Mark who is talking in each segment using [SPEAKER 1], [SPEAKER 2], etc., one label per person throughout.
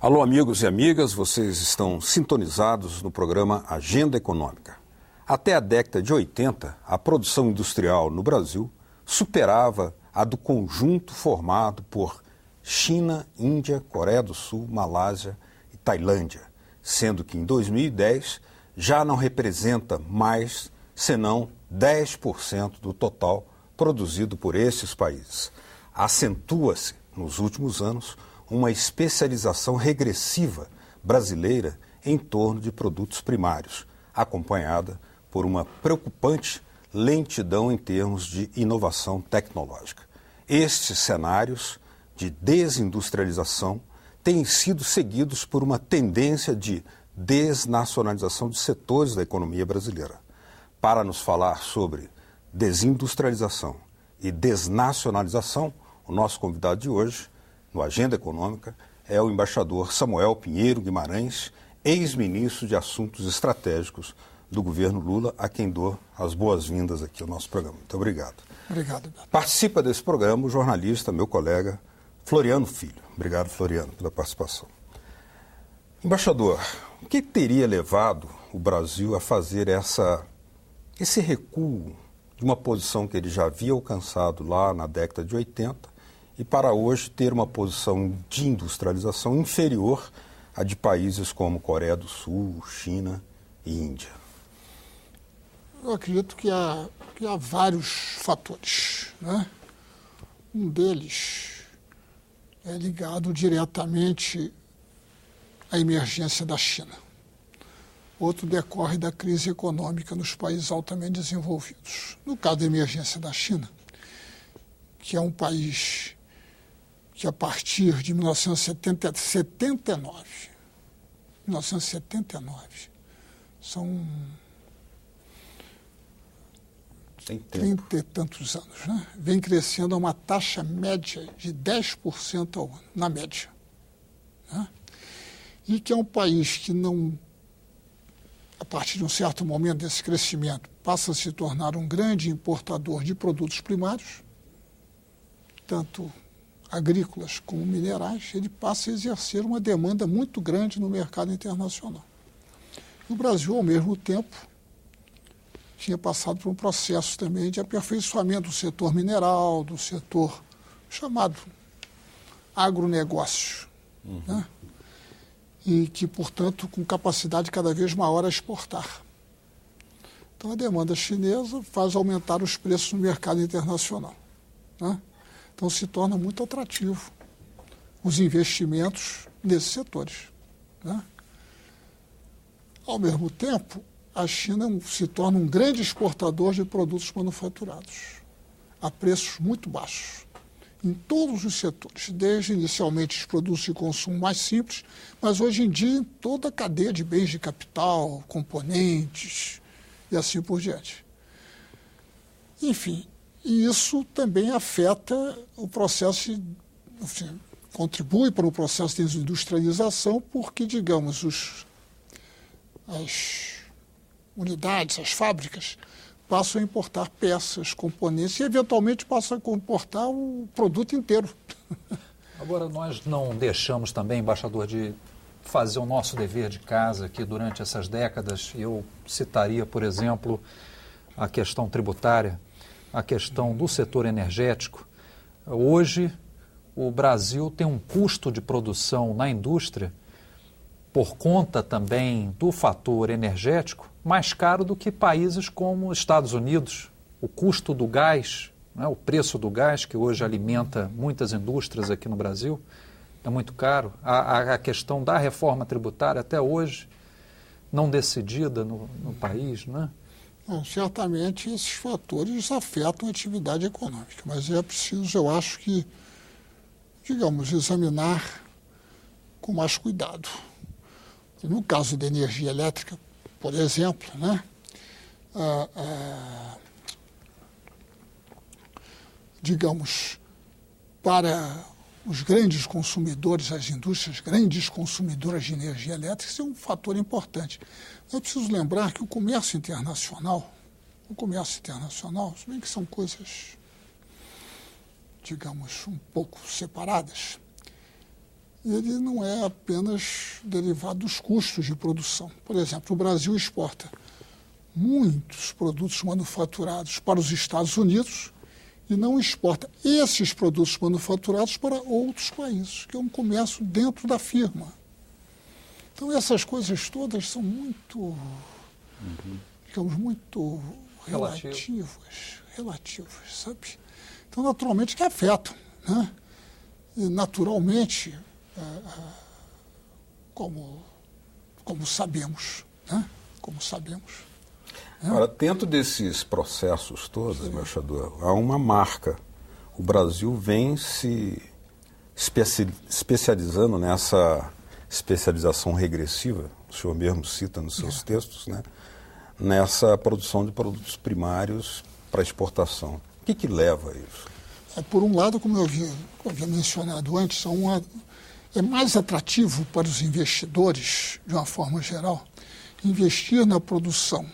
[SPEAKER 1] Alô, amigos e amigas, vocês estão sintonizados no programa Agenda Econômica. Até a década de 80, a produção industrial no Brasil superava a do conjunto formado por China, Índia, Coreia do Sul, Malásia e Tailândia, sendo que em 2010 já não representa mais senão 10% do total produzido por esses países. Acentua-se, nos últimos anos, uma especialização regressiva brasileira em torno de produtos primários, acompanhada por uma preocupante lentidão em termos de inovação tecnológica. Estes cenários de desindustrialização têm sido seguidos por uma tendência de desnacionalização de setores da economia brasileira. Para nos falar sobre desindustrialização e desnacionalização, o nosso convidado de hoje, no Agenda Econômica, é o embaixador Samuel Pinheiro Guimarães, ex-ministro de Assuntos Estratégicos do governo Lula, a quem dou as boas-vindas aqui ao nosso programa. Muito obrigado.
[SPEAKER 2] Obrigado, Beto.
[SPEAKER 1] Participa desse programa o jornalista, meu colega, Floriano Filho. Obrigado, Floriano, pela participação. Embaixador, o que teria levado o Brasil a fazer esse recuo de uma posição que ele já havia alcançado lá na década de 80 e para hoje ter uma posição de industrialização inferior à de países como Coreia do Sul, China e Índia?
[SPEAKER 2] Eu acredito que há vários fatores, né? Um deles é ligado diretamente à emergência da China. Outro decorre da crise econômica nos países altamente desenvolvidos. No caso da emergência da China, que é um país que a partir de 1979, são 30 e tantos anos, né? Vem crescendo a uma taxa média de 10% ao ano, na média. Né? E que é um país que não, a partir de um certo momento desse crescimento, passa a se tornar um grande importador de produtos primários, tanto agrícolas como minerais, ele passa a exercer uma demanda muito grande no mercado internacional. O Brasil, ao mesmo tempo, tinha passado por um processo também de aperfeiçoamento do setor mineral, do setor chamado agronegócio, né? E que, portanto, com capacidade cada vez maior a exportar. Então, a demanda chinesa faz aumentar os preços no mercado internacional, né? Então, se torna muito atrativo os investimentos nesses setores, né? Ao mesmo tempo, a China se torna um grande exportador de produtos manufaturados, a preços muito baixos, em todos os setores, desde inicialmente os produtos de consumo mais simples, mas hoje em dia em toda a cadeia de bens de capital, componentes e assim por diante. Enfim, e isso também afeta o processo, contribui para o processo de desindustrialização, porque, digamos, as unidades, as fábricas, passam a importar peças, componentes e, eventualmente, passam a importar o produto inteiro.
[SPEAKER 3] Agora, nós não deixamos também, embaixador, de fazer o nosso dever de casa aqui durante essas décadas. Eu citaria, por exemplo, a questão tributária, a questão do setor energético. Hoje, o Brasil tem um custo de produção na indústria, por conta também do fator energético, mais caro do que países como Estados Unidos. O custo do gás, né, o preço do gás, que hoje alimenta muitas indústrias aqui no Brasil, é muito caro. A questão da reforma tributária, até hoje, não decidida no país, né?
[SPEAKER 2] Bom, certamente esses fatores afetam a atividade econômica, mas é preciso, eu acho que, digamos, examinar com mais cuidado. No caso da energia elétrica, por exemplo, né, digamos, para os grandes consumidores, as indústrias grandes consumidoras de energia elétrica, isso é um fator importante. É preciso lembrar que o comércio internacional, se bem que são coisas, digamos, um pouco separadas, ele não é apenas derivado dos custos de produção. Por exemplo, o Brasil exporta muitos produtos manufaturados para os Estados Unidos e não exporta esses produtos manufaturados para outros países, que é um comércio dentro da firma. Então, essas coisas todas são muito, digamos, muito relativas, sabe? Então, naturalmente, que afetam, né? E, naturalmente, como sabemos, né? Como sabemos.
[SPEAKER 1] Agora, dentro desses processos todos, embaixador, há uma marca. O Brasil vem se especializando nessa especialização regressiva, o senhor mesmo cita nos seus textos, né? Nessa produção de produtos primários para exportação. O que leva a isso?
[SPEAKER 2] Por um lado, como eu havia mencionado antes, é mais atrativo para os investidores, de uma forma geral, investir na produção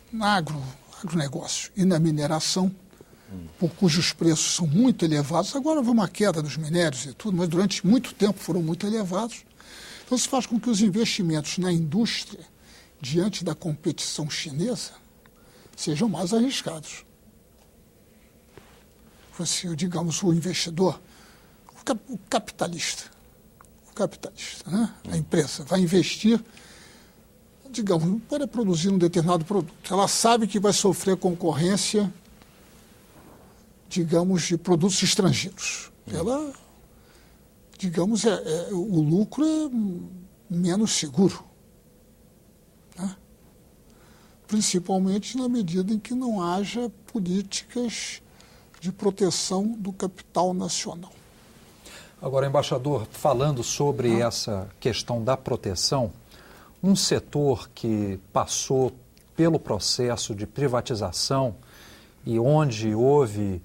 [SPEAKER 2] na agronegócio e na mineração, por cujos preços são muito elevados. Agora houve uma queda dos minérios e tudo, mas durante muito tempo foram muito elevados. Então isso faz com que os investimentos na indústria, diante da competição chinesa, sejam mais arriscados. Digamos, o investidor, o capitalista, né? A empresa vai investir, digamos, para produzir um determinado produto. Ela sabe que vai sofrer concorrência, digamos, de produtos estrangeiros. Ela, digamos, o lucro é menos seguro, né? Principalmente na medida em que não haja políticas de proteção do capital nacional.
[SPEAKER 3] Agora, embaixador, falando sobre essa questão da proteção, um setor que passou pelo processo de privatização e onde houve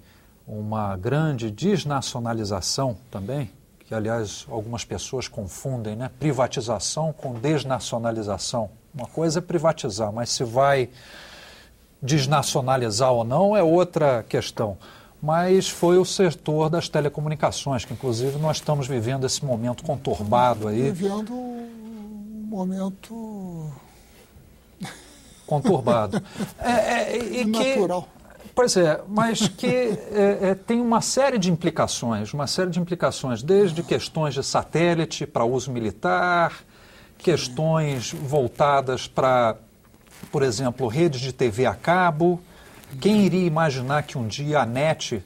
[SPEAKER 3] uma grande desnacionalização também, que, aliás, algumas pessoas confundem, né? Privatização com desnacionalização. Uma coisa é privatizar, mas se vai desnacionalizar ou não é outra questão. Mas foi o setor das telecomunicações, que inclusive nós estamos vivendo esse momento conturbado aí.
[SPEAKER 2] Vivendo um momento
[SPEAKER 3] conturbado.
[SPEAKER 2] Natural.
[SPEAKER 3] Pois é, mas que tem uma série de implicações, desde questões de satélite para uso militar, questões voltadas para, por exemplo, redes de TV a cabo. Quem iria imaginar que um dia a NET,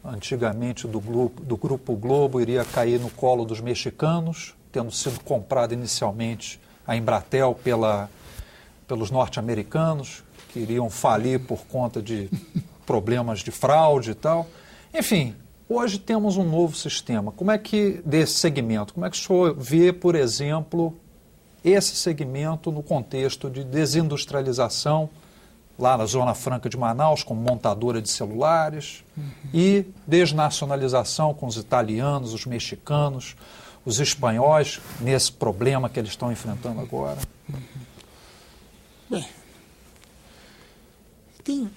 [SPEAKER 3] antigamente do Grupo Globo, iria cair no colo dos mexicanos, tendo sido comprada inicialmente a Embratel pelos norte-americanos, que iriam falir por conta de problemas de fraude e tal. Enfim, hoje temos um novo sistema. Como é que, desse segmento, como é que o senhor vê, por exemplo, esse segmento no contexto de desindustrialização, lá na Zona Franca de Manaus, como montadora de celulares, e desnacionalização com os italianos, os mexicanos, os espanhóis, nesse problema que eles estão enfrentando agora?
[SPEAKER 2] Bem, tem,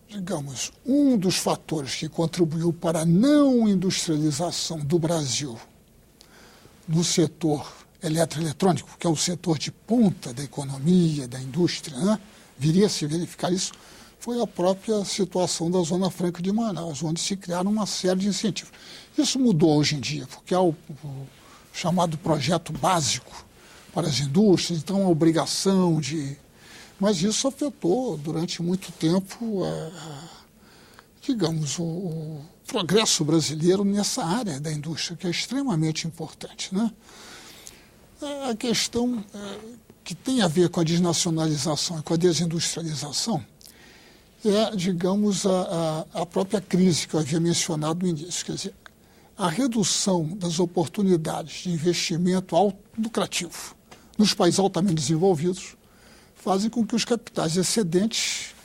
[SPEAKER 2] digamos, um dos fatores que contribuiu para a não industrialização do Brasil no setor eletroeletrônico, que é o setor de ponta da economia, da indústria, né? Viria a se verificar isso, foi a própria situação da Zona Franca de Manaus, onde se criaram uma série de incentivos. Isso mudou hoje em dia, porque há o chamado projeto básico para as indústrias, então a obrigação de... Mas isso afetou durante muito tempo, digamos, o progresso brasileiro nessa área da indústria, que é extremamente importante, né? A questão que tem a ver com a desnacionalização e com a desindustrialização é, digamos, a própria crise que eu havia mencionado no início. Quer dizer, a redução das oportunidades de investimento lucrativo nos países altamente desenvolvidos fazem com que os capitais excedentes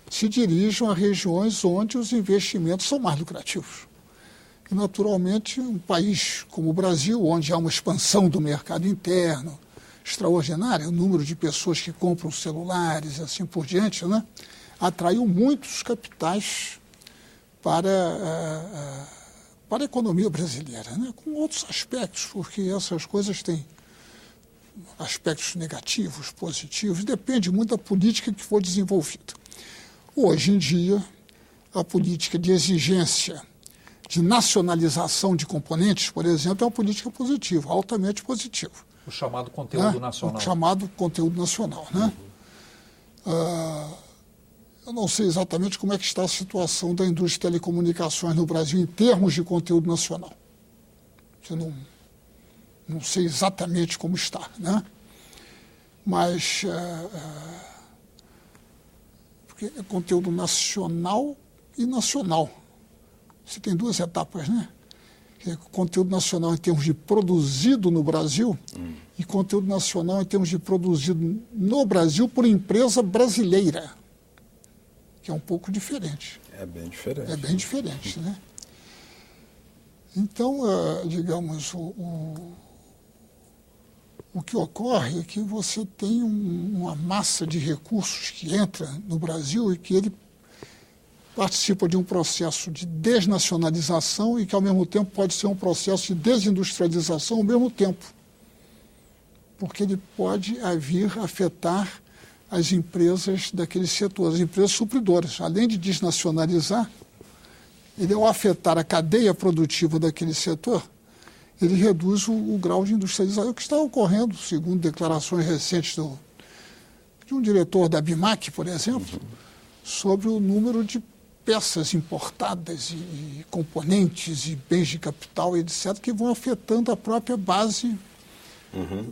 [SPEAKER 2] se dirijam a regiões onde os investimentos são mais lucrativos. E, naturalmente, um país como o Brasil, onde há uma expansão do mercado interno extraordinária, o número de pessoas que compram celulares e assim por diante, né, atraiu muitos capitais para para a economia brasileira, né? Com outros aspectos, porque essas coisas têm aspectos negativos, positivos, depende muito da política que for desenvolvida. Hoje em dia, a política de exigência de nacionalização de componentes, por exemplo, é uma política positiva, altamente positiva.
[SPEAKER 3] O chamado conteúdo nacional.
[SPEAKER 2] O chamado conteúdo nacional, né? Eu não sei exatamente como é que está a situação da indústria de telecomunicações no Brasil em termos de conteúdo nacional. Eu não sei exatamente como está, né? Mas porque é conteúdo nacional e nacional. Você tem duas etapas, né? Conteúdo nacional em termos de produzido no Brasil e conteúdo nacional em termos de produzido no Brasil por empresa brasileira, que é um pouco diferente.
[SPEAKER 1] É bem diferente.
[SPEAKER 2] É bem diferente, né? Então, digamos, o que ocorre é que você tem uma massa de recursos que entra no Brasil e que ele participa de um processo de desnacionalização e que, ao mesmo tempo, pode ser um processo de desindustrialização ao mesmo tempo. Porque ele pode vir afetar as empresas daquele setor, as empresas supridoras. Além de desnacionalizar, ele, ao afetar a cadeia produtiva daquele setor, ele reduz o grau de industrialização. O que está ocorrendo, segundo declarações recentes de um diretor da BIMAC, por exemplo, sobre o número de peças importadas e componentes e bens de capital, etc., que vão afetando a própria base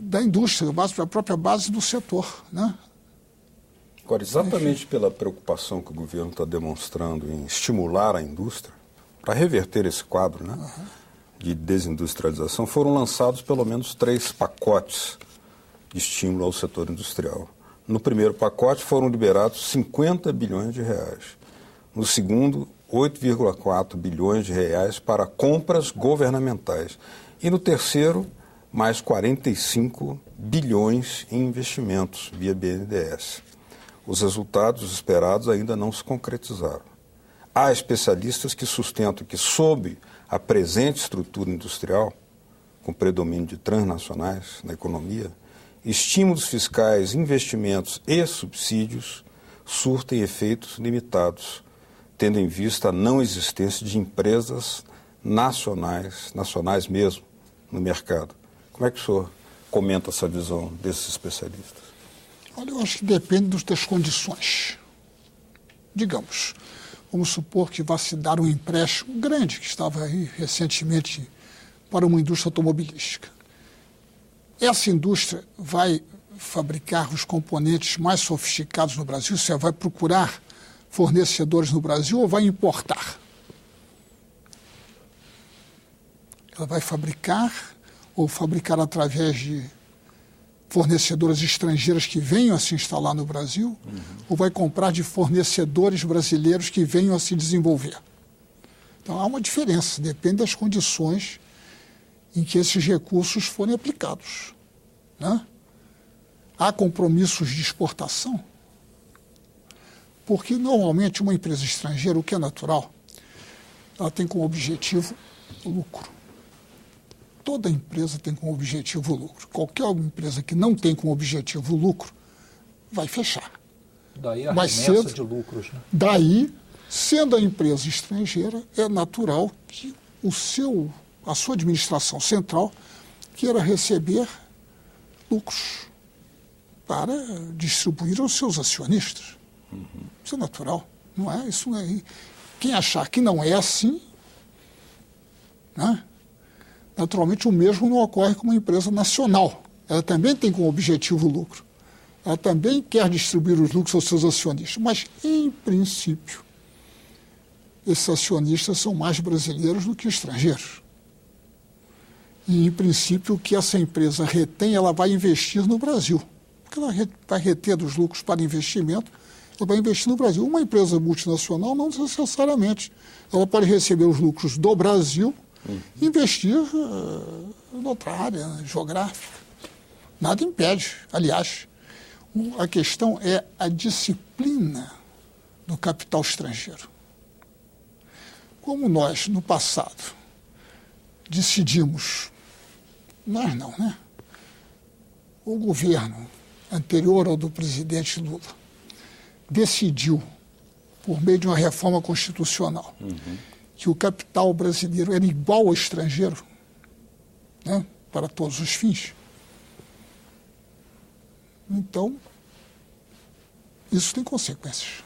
[SPEAKER 2] da indústria, a própria base do setor, né?
[SPEAKER 1] Agora, exatamente pela preocupação que o governo está demonstrando em estimular a indústria, para reverter esse quadro, né, de desindustrialização, foram lançados pelo menos 3 pacotes de estímulo ao setor industrial. No primeiro pacote foram liberados 50 bilhões de reais. No segundo, 8,4 bilhões de reais para compras governamentais. E no terceiro, mais 45 bilhões em investimentos via BNDES. Os resultados esperados ainda não se concretizaram. Há especialistas que sustentam que, sob a presente estrutura industrial, com predomínio de transnacionais na economia, estímulos fiscais, investimentos e subsídios surtem efeitos limitados, tendo em vista a não existência de empresas nacionais mesmo, no mercado. Como é que o senhor comenta essa visão desses especialistas?
[SPEAKER 2] Olha, eu acho que depende das condições. Digamos, vamos supor que vá se dar um empréstimo grande, que estava aí recentemente, para uma indústria automobilística. Essa indústria vai fabricar os componentes mais sofisticados no Brasil, você vai procurar fornecedores no Brasil ou vai importar? Ela vai fabricar ou fabricar através de fornecedoras estrangeiras que venham a se instalar no Brasil, ou vai comprar de fornecedores brasileiros que venham a se desenvolver? Então, há uma diferença, depende das condições em que esses recursos forem aplicados, né? Há compromissos de exportação, porque normalmente uma empresa estrangeira, o que é natural, ela tem como objetivo o lucro. Toda empresa tem como objetivo o lucro. Qualquer empresa que não tem como objetivo o lucro vai fechar.
[SPEAKER 3] Daí a remessa de lucros, né?
[SPEAKER 2] Daí, sendo a empresa estrangeira, é natural que a sua administração central queira receber lucros para distribuir aos seus acionistas. Isso é natural, não é? Isso não é. Quem achar que não é assim, né? Naturalmente, o mesmo não ocorre com uma empresa nacional. Ela também tem como objetivo o lucro. Ela também quer distribuir os lucros aos seus acionistas. Mas, em princípio, esses acionistas são mais brasileiros do que estrangeiros. E, em princípio, o que essa empresa retém, ela vai investir no Brasil. Porque ela vai reter dos lucros para investimento, ela vai investir no Brasil. Uma empresa multinacional, não necessariamente. Ela pode receber os lucros do Brasil, investir em outra área geográfica. Nada impede. Aliás, a questão é a disciplina do capital estrangeiro. Como nós, no passado, decidimos, nós não, né? O governo anterior ao do presidente Lula decidiu, por meio de uma reforma constitucional, que o capital brasileiro era igual ao estrangeiro, né, para todos os fins. Então, isso tem consequências.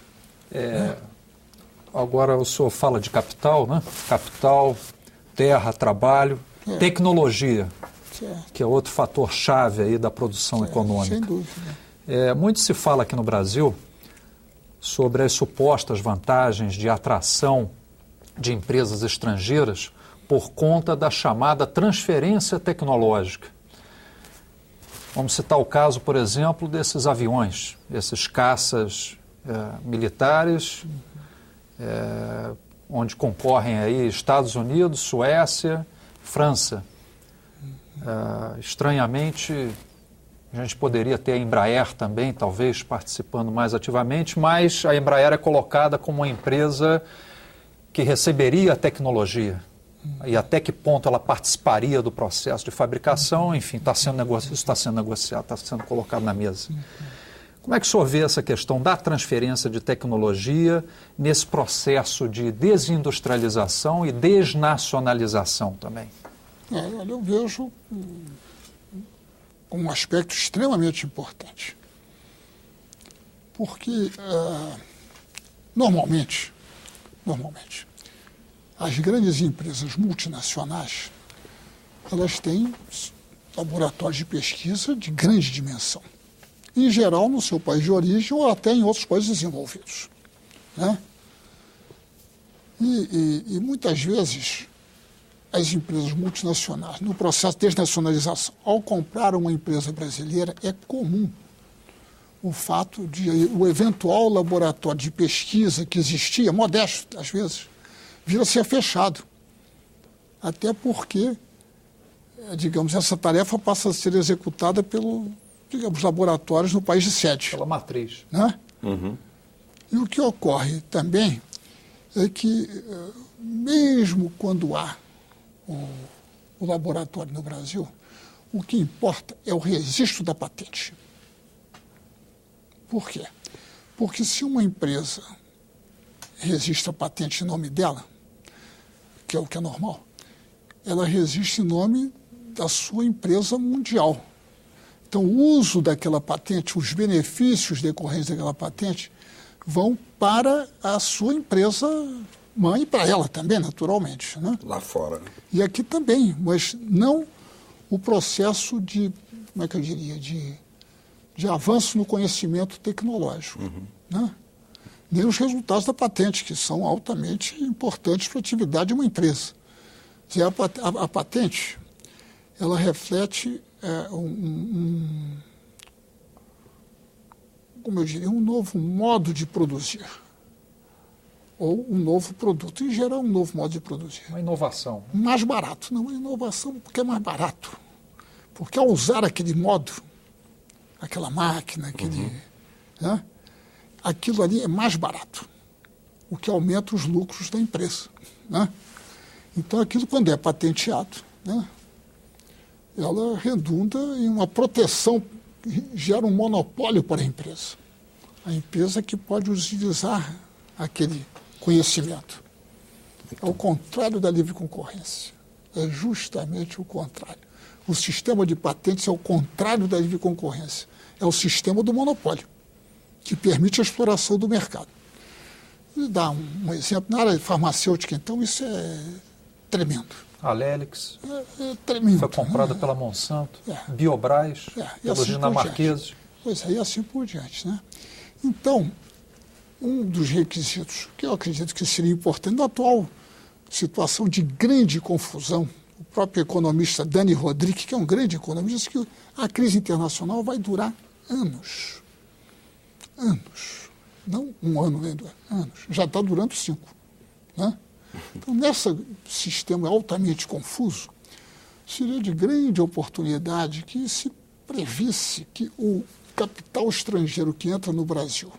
[SPEAKER 3] Agora o senhor fala de capital, né? Capital, terra, trabalho, tecnologia, que é outro fator-chave aí da produção econômica.
[SPEAKER 2] Sem dúvida.
[SPEAKER 3] Muito se fala aqui no Brasil sobre as supostas vantagens de atração de empresas estrangeiras por conta da chamada transferência tecnológica. Vamos citar o caso, por exemplo, desses aviões, esses caças militares, onde concorrem aí Estados Unidos, Suécia, França. Estranhamente, a gente poderia ter a Embraer também, talvez, participando mais ativamente, mas a Embraer é colocada como uma empresa que receberia a tecnologia. E até que ponto ela participaria do processo de fabricação, enfim, isso está sendo negociado, está sendo colocado na mesa. Como é que o senhor vê essa questão da transferência de tecnologia nesse processo de desindustrialização e desnacionalização também?
[SPEAKER 2] Eu vejo um aspecto extremamente importante. Porque, normalmente, as grandes empresas multinacionais, elas têm laboratórios de pesquisa de grande dimensão. Em geral, no seu país de origem ou até em outros países desenvolvidos, né? E muitas vezes, as empresas multinacionais, no processo de desnacionalização, ao comprar uma empresa brasileira, é comum o fato de o eventual laboratório de pesquisa que existia, modesto às vezes, vir a ser fechado. Até porque, digamos, essa tarefa passa a ser executada pelo, digamos, laboratórios no país de sede.
[SPEAKER 3] Pela matriz.
[SPEAKER 2] Né? E o que ocorre também é que, mesmo quando há o laboratório no Brasil, o que importa é o registro da patente. Por quê? Porque se uma empresa registra a patente em nome dela, que é o que é normal, ela registra em nome da sua empresa mundial. Então, o uso daquela patente, os benefícios decorrentes daquela patente, vão para a sua empresa mãe e para ela também, naturalmente. Né?
[SPEAKER 1] Lá fora. Né?
[SPEAKER 2] E aqui também, mas não o processo de, como é que eu diria, de avanço no conhecimento tecnológico. Né? Nem os resultados da patente, que são altamente importantes para a atividade de uma empresa. A patente, ela reflete como eu diria, um novo modo de produzir. Ou um novo produto. Em geral, um novo modo de produzir.
[SPEAKER 3] Uma inovação.
[SPEAKER 2] Mais barato. Não, uma inovação porque é mais barato. Porque ao usar aquele modo, aquela máquina, né, aquilo ali é mais barato, o que aumenta os lucros da empresa. Né? Então, aquilo, quando é patenteado, né, ela redunda em uma proteção, gera um monopólio para a empresa. A empresa que pode utilizar aquele conhecimento. Ao contrário da livre concorrência. É justamente o contrário. O sistema de patentes é o contrário da livre concorrência. É o sistema do monopólio, que permite a exploração do mercado. Vou dar um exemplo. Na área farmacêutica, então, isso é tremendo.
[SPEAKER 3] A Lélix
[SPEAKER 2] É tremendo.
[SPEAKER 3] foi comprada pela Monsanto, Biobras, pelos
[SPEAKER 2] assim
[SPEAKER 3] dinamarqueses.
[SPEAKER 2] Pois é, e assim por diante. Né? Então, um dos requisitos que eu acredito que seria importante na atual situação de grande confusão, o próprio economista Dani Rodrigues, que é um grande economista, diz que a crise internacional vai durar anos. Anos. Não um ano, nem 2 anos. Já está durando 5. Né? Então, nesse sistema altamente confuso, seria de grande oportunidade que se previsse que o capital estrangeiro que entra no Brasil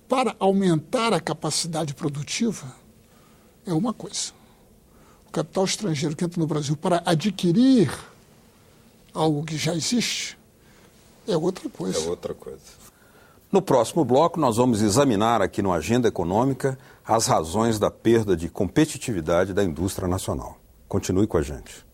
[SPEAKER 2] para aumentar a capacidade produtiva é uma coisa. O capital estrangeiro que entra no Brasil para adquirir algo que já existe, é outra coisa.
[SPEAKER 1] É outra coisa. No próximo bloco, nós vamos examinar aqui no Agenda Econômica as razões da perda de competitividade da indústria nacional. Continue com a gente.